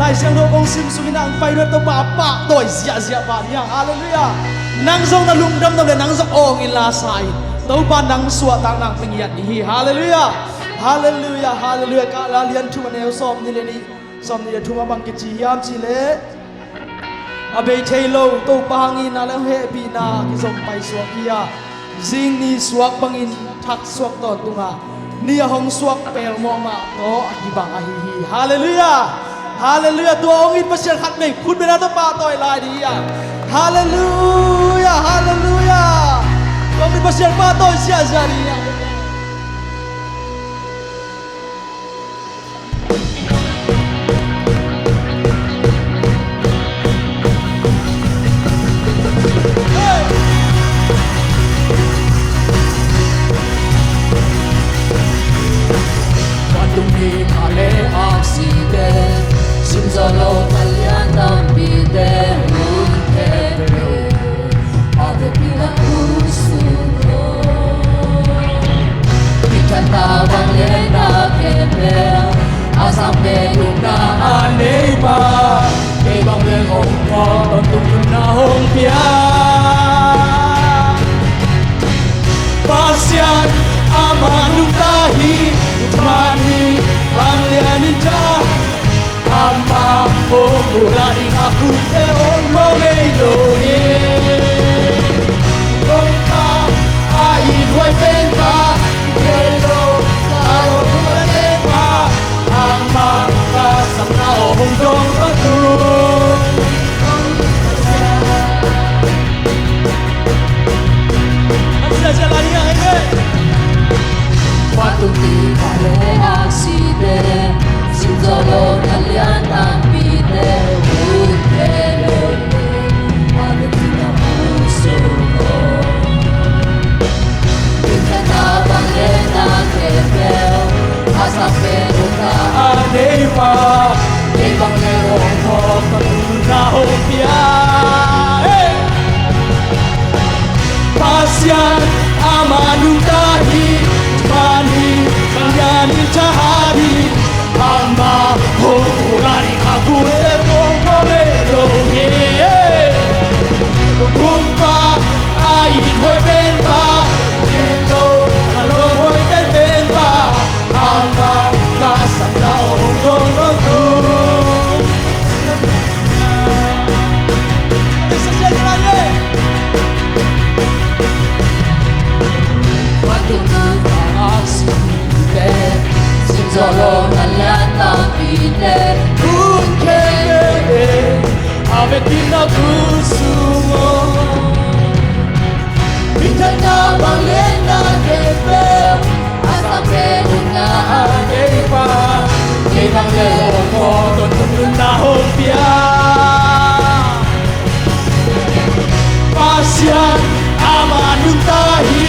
lai siang do kong sim sumi nang pai ro to pa toy zia ba nia hallelujah nang zong na lungdam no le nang zong ong in la sai to pa nang suwa tang nang pingiat hi hallelujah hallelujah hallelujah ka la lian thu ne som ni le ni som ni thu ma bang ki chi yam chi le abe thailo to pangi na la he pi na ki zong pai suwa kia zing ni suak bangin thak suak ton tunga ni hong suak pel mo ma to ki bang a hi hallelujah hallelujah to ong in pasien khat me phun be na to pa toy lai di ya hallelujah hallelujah ong in pasien pa toy sia sia di ya Pasian amanu tahi mani panglianin ta ama pulari aku te olmo ngeiloni kota ai huai penta kelo karo kulepa ama kasana hong dong aku Waktu kale akside Sinzolo kalian tampide Ukele Ada tidak musuho Kita tabang lena kepel Asap peruka anepa Ibang leong ho patuna hopia Pasian amanu tahi mani panglianin tahari ama pulari aku te olmo ngeiloni kumpa ai hoi penta kelo karo hoi penta ama kasana hong dong aku Sinzolo kalian tampide Ukele ave tina kusumo Bitana balena kepel Asap peruka anepa Ibang leong ho patuna hopia Pasian amanu tahi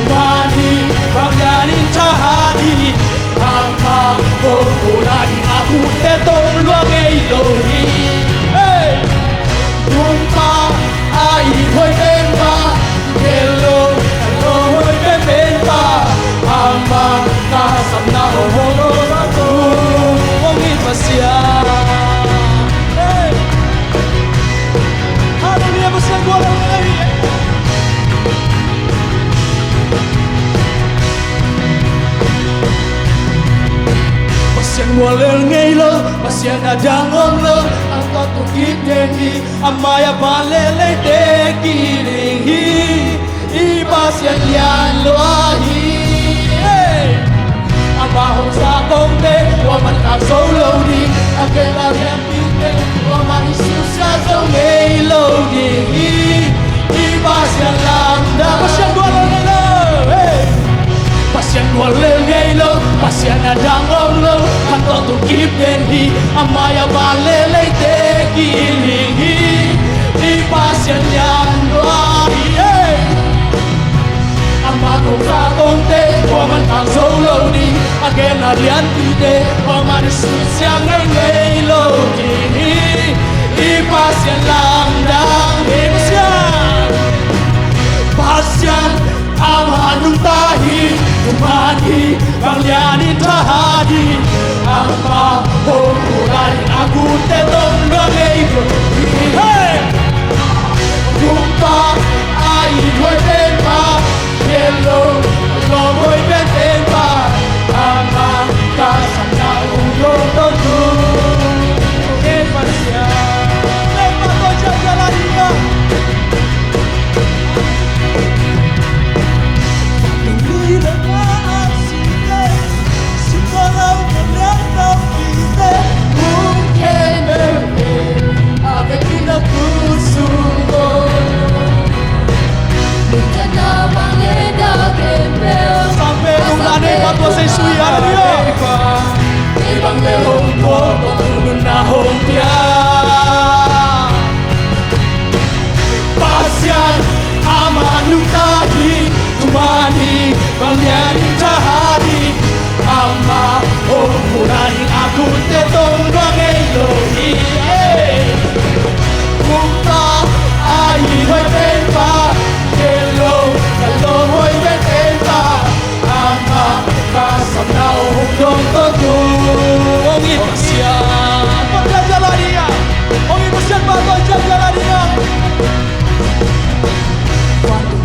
mani panglianin tahari ama pulari aku te olmo ngeiloni kumpa ai hoi penta kelo karo hoi penta ama kasana hong dong aku ong in pasian hallelujah pasian ko lang Pasian walel ngelo, pasian adangom lo, ang tutugit dengi, amaya palele te kiringi, ipasian lian lo ahi. Amahong sa kongte, waman ka solo di, akela repite, waman isusa sa ngelo di, ipasian lambda, pasian walel ngelo, Pasian walel ngelo, pasian adangom lo, ang tutugit dengi, amaya palele te kiringi, ipasian lian lo ahi. Amako kakonte, waman kang solo di, agena lian tide, waman susya ngelo di, ipasian langdang himsian, pasian amanung tahi, umani panglianin tahadi, ama pulari Mulai aku tetong rangai Hey Kumpa ai đuôi bên ba Hello lo đuôi bên bên ba Ama ka sana ulo tontu Em masia Em mato jaga dia Sampai umlane patwa sa isui, haleluya. Ibang lehong ko, tutulun na hongya. Pasyan, amanong tahi, tumani, bangyan tahari. Ama, oh, murahin ako tetong bagay lohi. Kumpa, ay hoy pepa, hello, hello hoy pepa. Ama, kasam na dong totong ipasyan. Pagkajalan niya, ang ipasyan ba pagkajalan niya? Cuando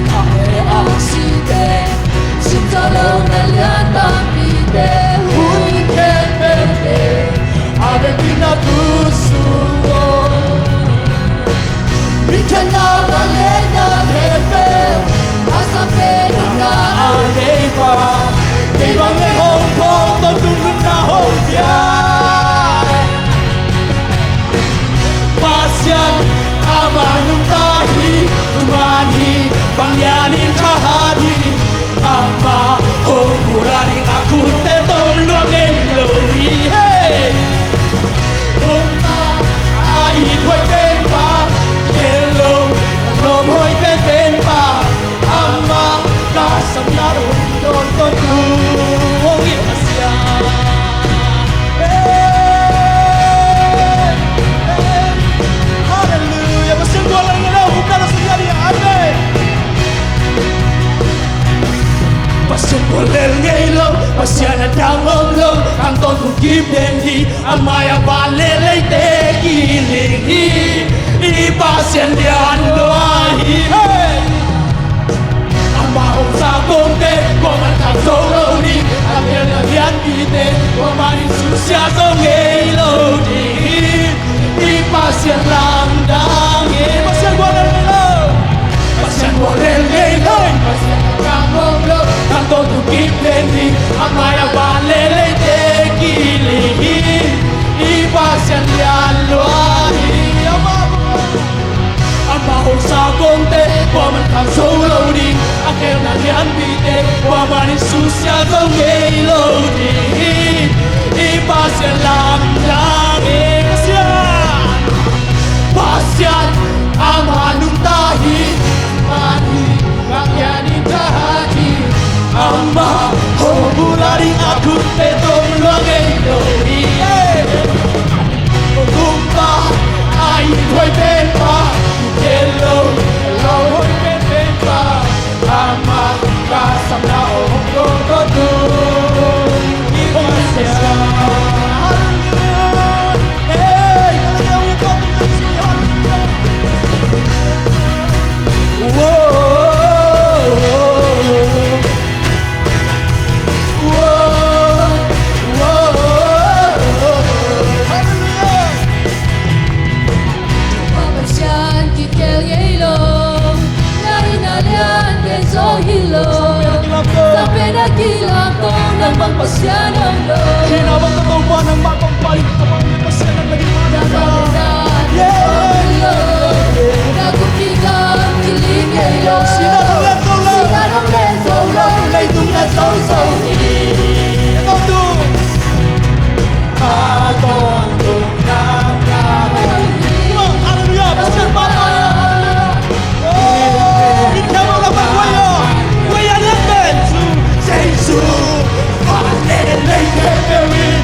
cae asiste, sin dolor me levanta pide, Un que verde, ave pinakusuo. Mikana valena bebe, hasta peruka Aleva, ibang lehong ko, tutulun na hongya. Pasyan, amanong tahi, tumani, pangyanin kahari. Ama, oh, murahin ako tetong luwagin lohi. Hey! Kumpa, ay hoy pepa, hello, lom hoy pepa. Ama, kasam na ron doon totong ipasyan. Hey! Hey! Hallelujah! Masyang walang ilaw, buka na siya niya, amen! Pasyon bolel ngayon, pasyan at damong ang totong kibdendi, ang maya balelay tegiling, ipasyan diyan loahi. Hey! Ang mahong sa bombe, kuman kang solodi, ang yan bite, kuman isusya sa ngayon, ipasyan lang dangin. Pasyan bolel ngayon, pasyan bolel ngayon, pasyan at damong ang totong kibdendi, ang maya balelay tegiling, ipasyan diyan loahi. Ang mahong sa konte, waman kang solodi, ang kailan yan bite, waman isusya sa ngaylodi, ipasyan lang langit siya. Pasyan, ang manong tahi, mani, kakyanin tahati, ang mahong mularing ako tetong langay-lodi. Kumpa, ay hoy pepa, hello, hello hoy pepa. Ama, kasam na dong totong ipasyan. Hey, kailangan yung totong ipasyan. Papasyan kikel yelong, narinalian keso hilong, sampai nakilang ko ng magpasyan ang loob. Hinabang totoo ba ng mapagpalit ka pang ipasyan ang naging Nagalitan, nagupigang kiling yelong, Sinanong sinanong leso long, laytung na so-so-ni. Ito doon. Atong tunang hallelujah! Pasyan pa tayo! Hindi mo na pagwayo! Wayan yan din! Jesu! Panelay keperin!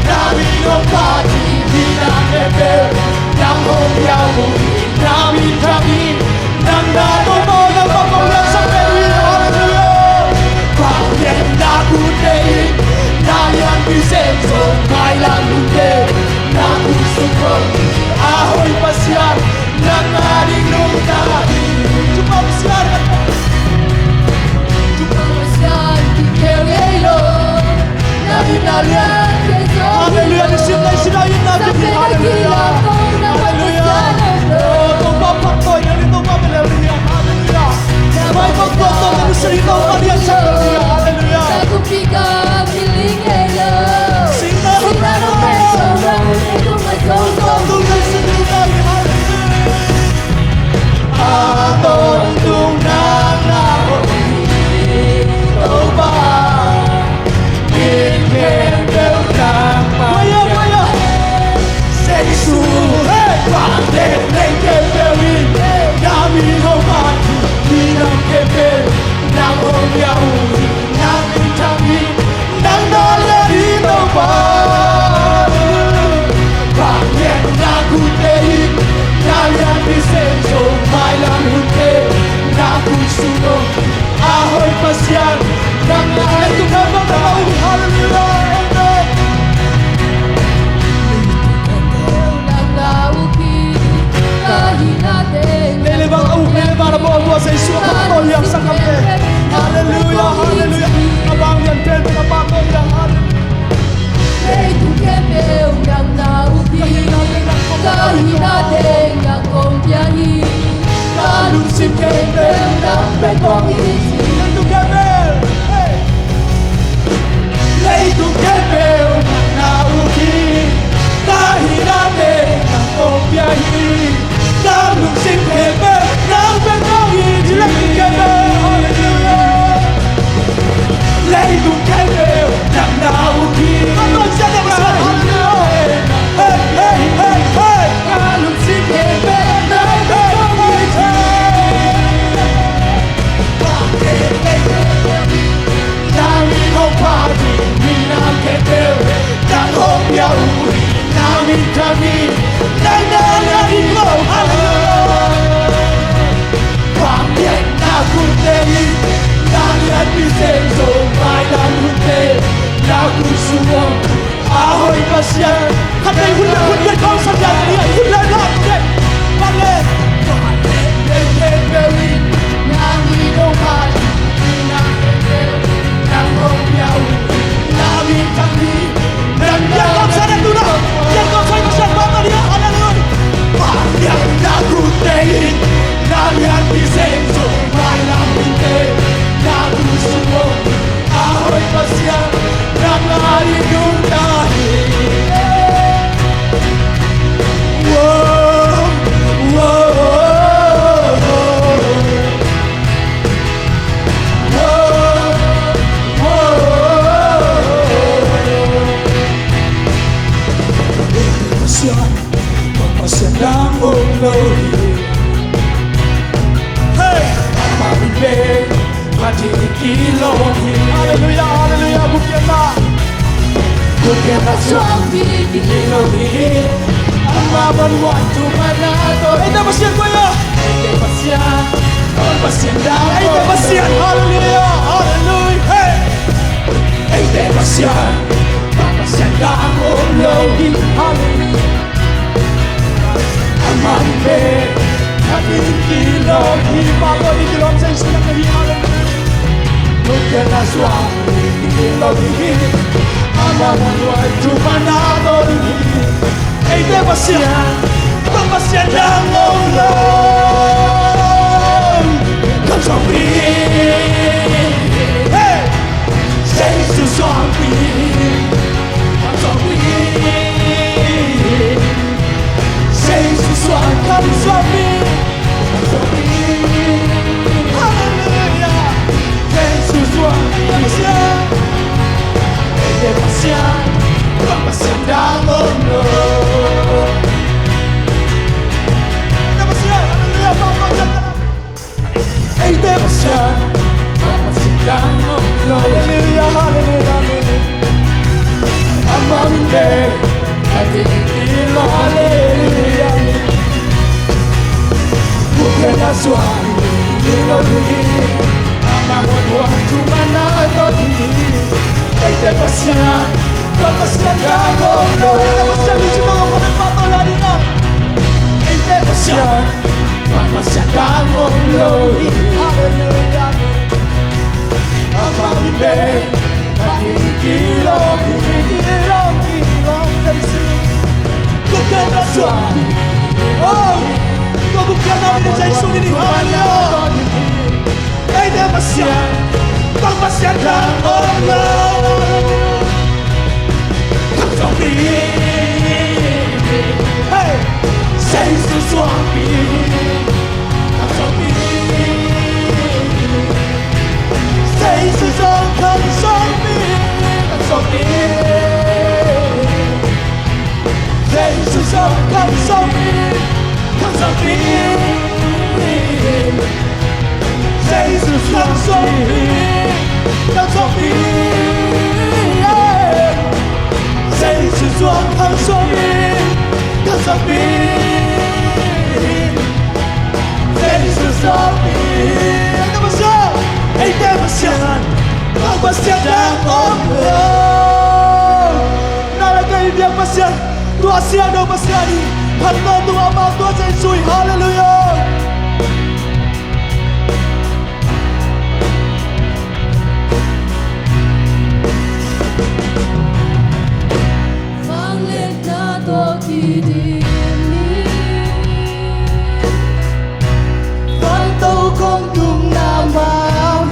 Namin ang pati! Di na keper! Nang humyamu! Namin kami! Nang natuto ng pagpaulan sa perin! Hallelujah! Bakit nakutin? Nayan Vicenzo! Kailan hindi? pasyan ng ating lungkahin. Jumpa pasyan Hallelujah, disipline natin. Hallelujah. Hallelujah. Oh, kung papatoy, ganito pa Hallelujah. Hallelujah. May pagpapatoy na gusto rito kaniyan sa kanya. Hallelujah. Sing na Tunay sa tunay. Hallelujah. Atong tunang ako. Ito ba? Maya Sa Isu Bakit ng kepewin Namin human Minang kepel Nang humyauli Nang itangin Nang nalarito ba Bakit nagutehin Nalian disenso May lamute Nagusunod Ahoy pasyan Nang naito ka mga Hallelujah. Lelebang na buwan sa Isu Patol yang sa kape. Hallelujah, hallelujah. Abang yan, pwede na patol yang Kalusin kembel ng bekong isi. Leito kembel, hey. Leito kembel ng nauki. Kahinate ng kumpiyahi. Kalusin kembel ng bekong isi. Leito kembel, hallelujah. Leito kembel ng nauki. Hallelujah. Hey, hey, hey, hey. Kalusin kembel ng bekong isi. Namin ang pati, minang kepel, nang humyauli, namin kami, nang nalarin mo, hallelujah. Bakit nagutehin, nalian disenso, may lamute, nagusunod, ahoy pasyan, katay hulan kau sa diyan, hulan lang, bakit? Bakit ng kepelin, namin ang pati, namin kami Yang sana tuna Yang kau saya masih bapa dia Hallelujah. Yang nagutehin Nalian disenso May laminte Nagusunod Ahoy pasyan Nang aligong dahil Wow Wow Pagpasyan ng uloy Hey! Mamibig Matikilohin Hallelujah, hallelujah, bukyan na Bukyan na siyang tikilohin Ang mabaluan tumanato Ay, tapasyan ko ya! Ay, tapasyan Pagpasyan ng uloy Ay, tapasyan, hallelujah, hallelujah Hey! Ay, tapasyan Pagpasyan ng uloy Hallelujah Mamibig Nakikinog Hipapon ikilom sa Isu ng kahihalan Bukyan na suami Ikilogin Ang mamunuay Tumanadolin Ay depasyan Pagpasyan ng ulam Kansawin Hey! Sa Isu suami Kansawin Kami suami Hallelujah Yesus suami Depasyan Pagpasyan ng mundo Depasyan Hallelujah Pagpasyan Ay depasyan Pagpasyan ng mundo Hallelujah Hallelujah Ang mamindig At ikikilang Hallelujah Bukyan na suami, iloluhin Ang mamunuan tumanatolin Ay depasyan, pagpasyan ng mundo Ay depasyan, yung mga panagpatolari na Ay pasyan Pagpasyakan mong luhin Hallelujah Ang pag-ibig at hihikilong Kilong Bukan rasuan Oh Pabukyan namin sa Yesus ini Hallelujah Ay di pasyan Pagpasyakan mong luhin Ang pag-ibig Hey Sa Jesus ang pag-ibig Ang pag-ibig Sa Jesus ang pag-ibig Ang pag-ibig Sa Jesus ang pag-ibig Ang pag-ibig Sa Jesus ang pag-ibig Ang pag-ibig Sa Jesus ang pag-ibig Ang pag-ibig Sa Jesus ang pag-ibig Ay di pasyan Ay di pasyan Pagpasyan ang Lord Nalagay dia pasyan Tua siya daw pasyani Handa tua ama tua sa Yesus Hallelujah Vang lên na to khi đi Vang tâu không cùng nam áo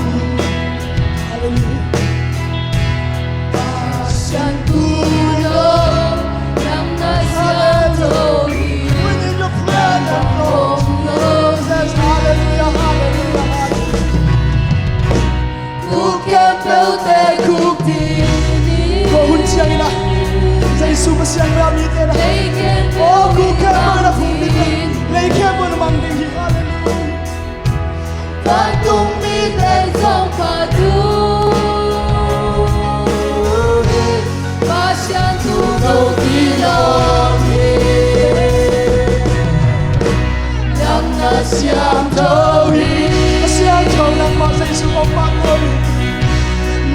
Sian tulong ng nasyan tuloy We need your friend and Lord Jesus Hallelujah Hallelujah Kukem bêu tê khúc tini Cô hun siya ina Sa Yesus pasyan may amitin na Leiken Oh bêu kukem mo na min fundi Lấy kem mo namang dinhi Hallelujah Vang tung mi tên sông phá tu Và sian tu đâu kỳ lòng Nang nasyam tawin Pasyan ko ng mga sa Yesus ang pangol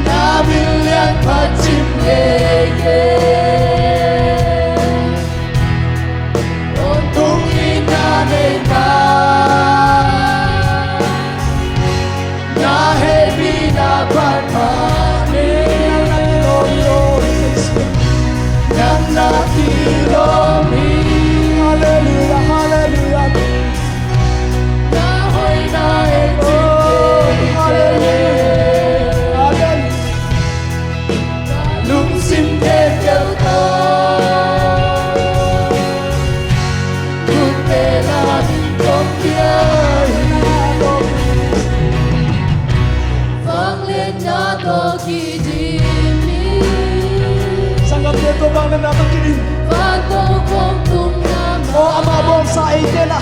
Nabilyang patsimlege Untuk inanay pa Nahebi na pagmani Nang nakilomi Hallelujah Hallelujah Nahoy na Hallelujah Lung sim thêm kêu to Lúc tê là mình không kia Vang lên na to khi đi Sanggap dito bang na napakinig Vang tâu không tung nam O ama bong sa aiden na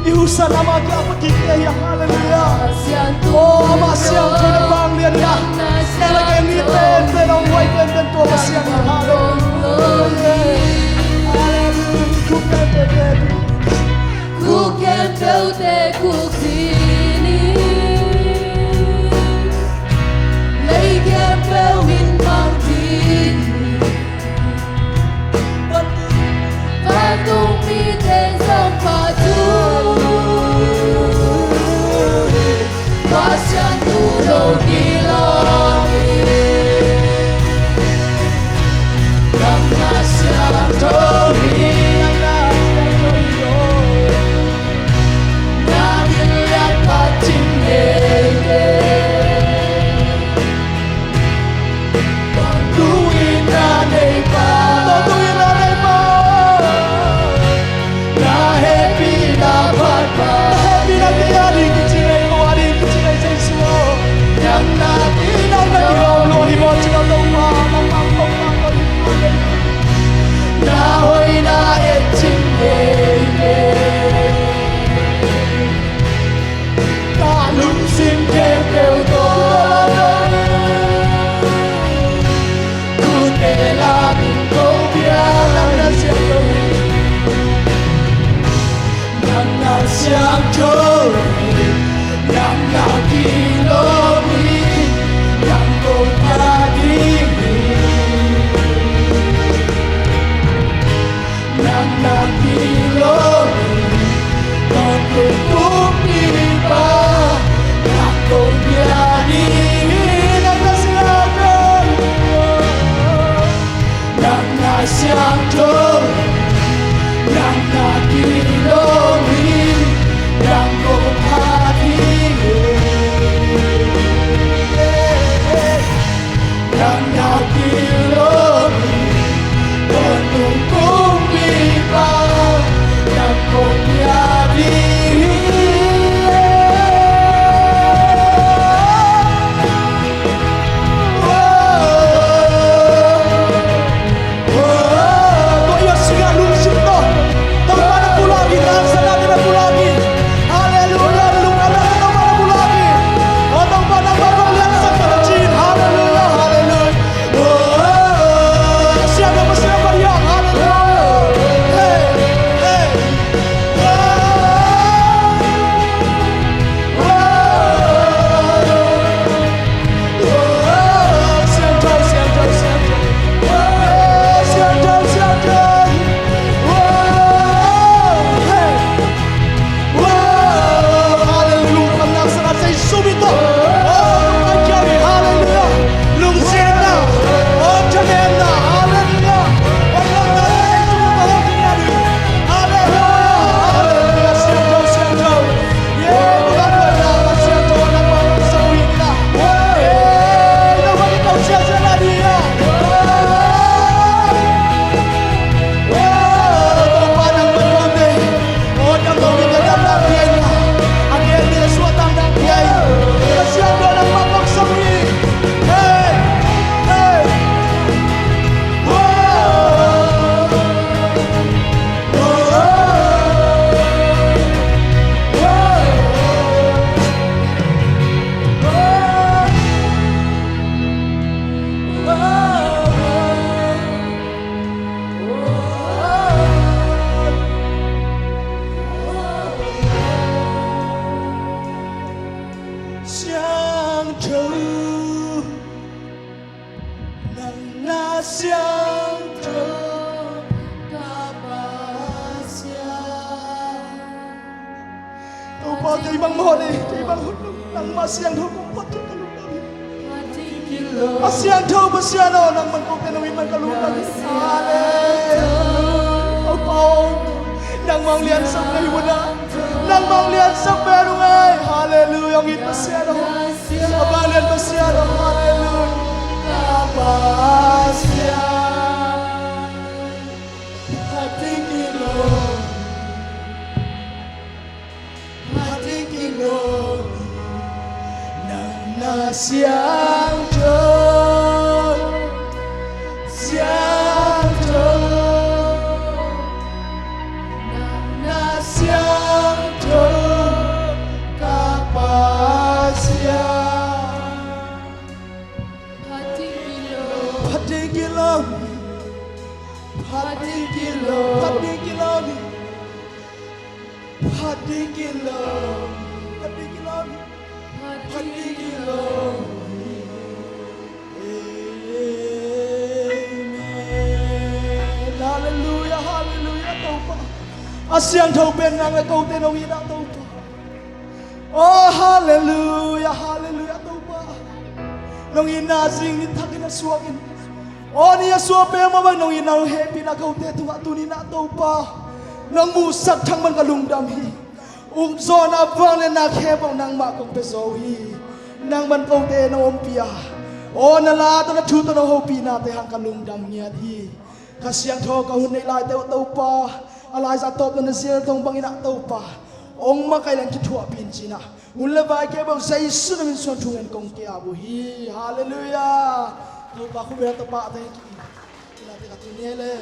Ihusan ama kaya pagkikaya Hallelujah Sian tu O ama siyang kinabang liyan na Nalagay niten pero ang white and then to masiyang Hallelujah Hallelujah Kumpete Kukem bêu tê cuộc tini Lấy kem bêu min mang tini Và tung mi tên sông phá tu Và sian tu đâu kỳ lòng Nang nasyam tawin Nabilyang patsimlege Tuwin nanay pa Tutuin na rin pa Nahebi na pagpa Happy na kaya rin kitsinay mo Arin kitsinay sa Yesu Nang Inaw na nakilomi kinaw Lord mo Sinaw daw pa Mamangkong Nahoy na etsimlege Lung sim kem kêu to siang thâu nàng nakiloni nàng kumpati nàng nakiloni penuh bumi bau nàng kumpati Siang thâu cũng mất tất cả lúc đó. Siang thâu bữa siang nào nang man cũng tên mình cả lúc đó. Ông Paul nang mong lian sắp đây buồn à, nang mong lian sắp về đúng ơi. Hallelujah ông ít bữa siang đâu, ba lian bữa siang đâu. Hallelujah. Bữa siang, hati kilo, hati kilo. Na siang thâu na siang thâu kapasia hati kilo Hallelujah, hallelujah taupa. Siang thâu bên ngang cái câu tên ông ý đã taupa. Oh hallelujah, hallelujah taupa. Nong ina sing ni thakin na suakin. Oh ni asua pe ma bang nong ina happy na câu tên tunga tuni na taupa. Nong mu sat thang man kalung dam hi. Zon abang le na khebong nang ma kong pe zo hi. Nang man câu tên ông pia. Oh na la to na thu to na ho pi na te hang kalung dam ngiat hi. Kasiang thâu ka hun nei lai teu taupa. Alai za top na sil tong bangina taupa. Ong ma kai lang ki thua pin china. Un le vai ke bang sai su na min son thungen kong ke abu hi. Hallelujah. Taupa khu be taupa te ki. Ina te ka tu ne le.